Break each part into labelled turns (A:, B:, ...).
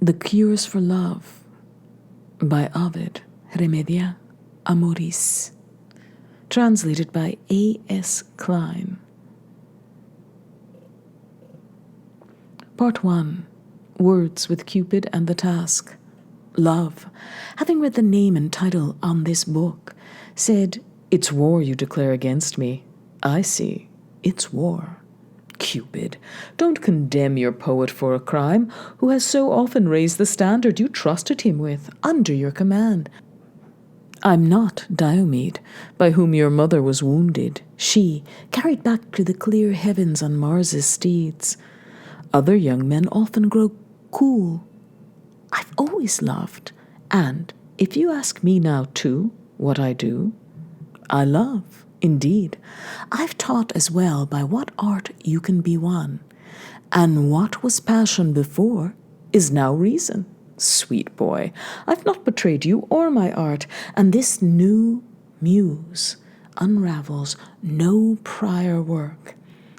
A: The Cures for Love by Ovid, Remedia, Amoris. Translated by A.S. Kline. Part 1. Words with Cupid and the Task. Love, having read the name and title on this book, said, "It's war you declare against me. I see, it's war. Cupid, don't condemn your poet for a crime, who has so often raised the standard you trusted him with, under your command. I'm not Diomed, by whom your mother was wounded, she, carried back to the clear heavens on Mars's steeds. Other young men often grow cool. I've always loved, and if you ask me now too, what I do, I love. Indeed, I've taught as well by what art you can be won, and what was passion before is now reason. Sweet boy, I've not betrayed you or my art, and this new muse unravels no prior work.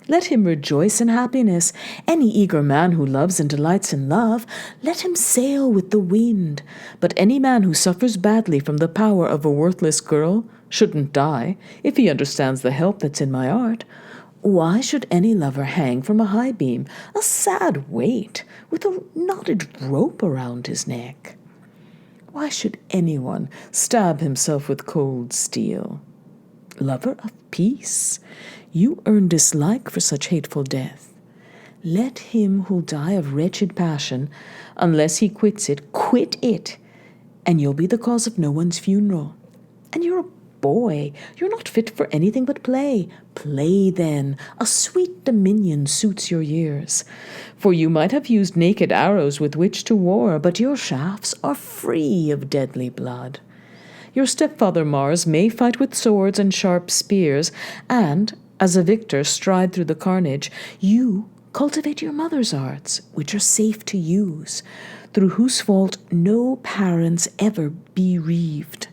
A: Let him rejoice in happiness. Any eager man who loves and delights in love, let him sail with the wind. But any man who suffers badly from the power of a worthless girl shouldn't die, if he understands the help that's in my art. Why should any lover hang from a high beam, a sad weight, with a knotted rope around his neck? Why should anyone stab himself with cold steel? Lover of peace, you earn dislike for such hateful death. Let him who'll die of wretched passion, unless he quits it, quit it, and you'll be the cause of no one's funeral. And you're a boy, you're not fit for anything but play. Play then, a sweet dominion suits your years. For you might have used naked arrows with which to war, but your shafts are free of deadly blood. Your stepfather Mars may fight with swords and sharp spears, and, as a victor, stride through the carnage. You cultivate your mother's arts, which are safe to use, through whose fault no parents ever bereaved.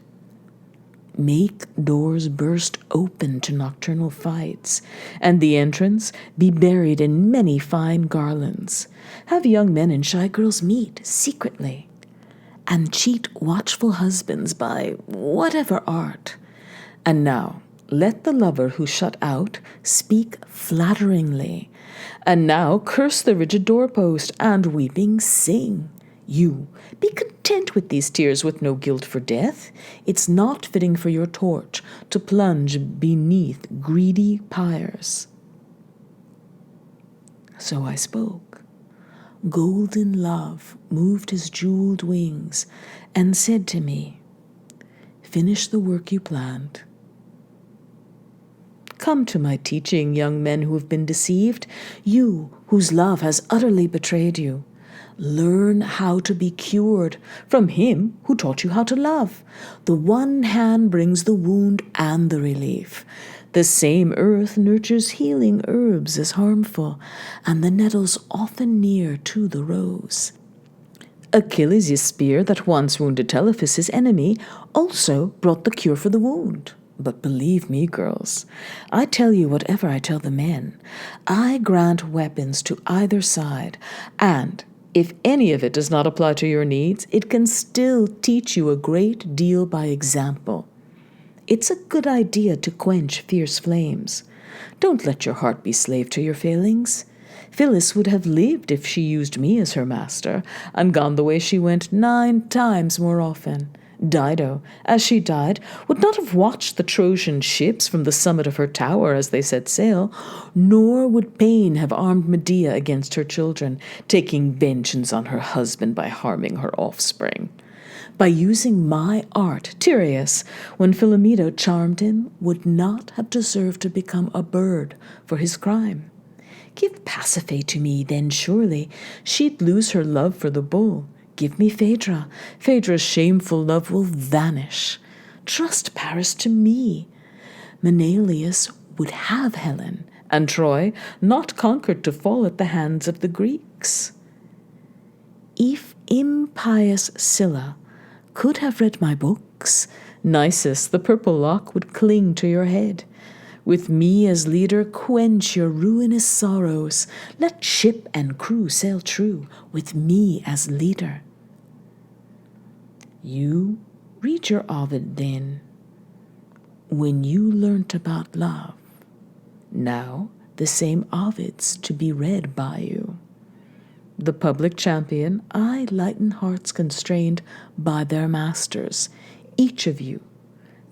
A: Make doors burst open to nocturnal fights, and the entrance be buried in many fine garlands. Have young men and shy girls meet secretly, and cheat watchful husbands by whatever art. And now let the lover who shut out speak flatteringly, and now curse the rigid doorpost, and weeping sing. You, be content with these tears with no guilt for death. It's not fitting for your torch to plunge beneath greedy pyres. So I spoke. Golden love moved his jeweled wings and said to me, "Finish the work you planned. Come to my teaching, young men who have been deceived, you whose love has utterly betrayed you. Learn how to be cured from him who taught you how to love. The one hand brings the wound and the relief. The same earth nurtures healing herbs as harmful, and the nettle's often near to the rose. Achilles' spear that once wounded Telephus' enemy also brought the cure for the wound. But believe me, girls, I tell you whatever I tell the men. I grant weapons to either side, and if any of it does not apply to your needs, it can still teach you a great deal by example. It's a good idea to quench fierce flames. Don't let your heart be slave to your failings. Phyllis would have lived if she used me as her master, and gone the way she went 9 times more often. Dido, as she died, would not have watched the Trojan ships from the summit of her tower as they set sail, nor would pain have armed Medea against her children, taking vengeance on her husband by harming her offspring. By using my art, Tereus, when Philomela charmed him, would not have deserved to become a bird for his crime. Give Pasiphae to me, then surely she'd lose her love for the bull. Give me Phaedra. Phaedra's shameful love will vanish. Trust Paris to me. Menelaus would have Helen, and Troy not conquered to fall at the hands of the Greeks. If impious Scylla could have read my books, Nisus, the purple lock, would cling to your head. With me as leader, quench your ruinous sorrows. Let ship and crew sail true, with me as leader. You read your Ovid then, when you learnt about love. Now the same Ovid's to be read by you. The public champion, I lighten hearts constrained by their masters. Each of you,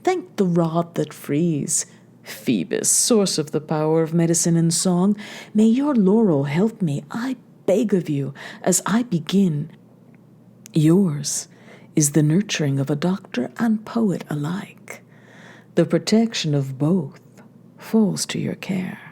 A: thank the rod that frees. Phoebus, source of the power of medicine and song, may your laurel help me, I beg of you, as I begin. Yours is the nurturing of a doctor and poet alike. The protection of both falls to your care.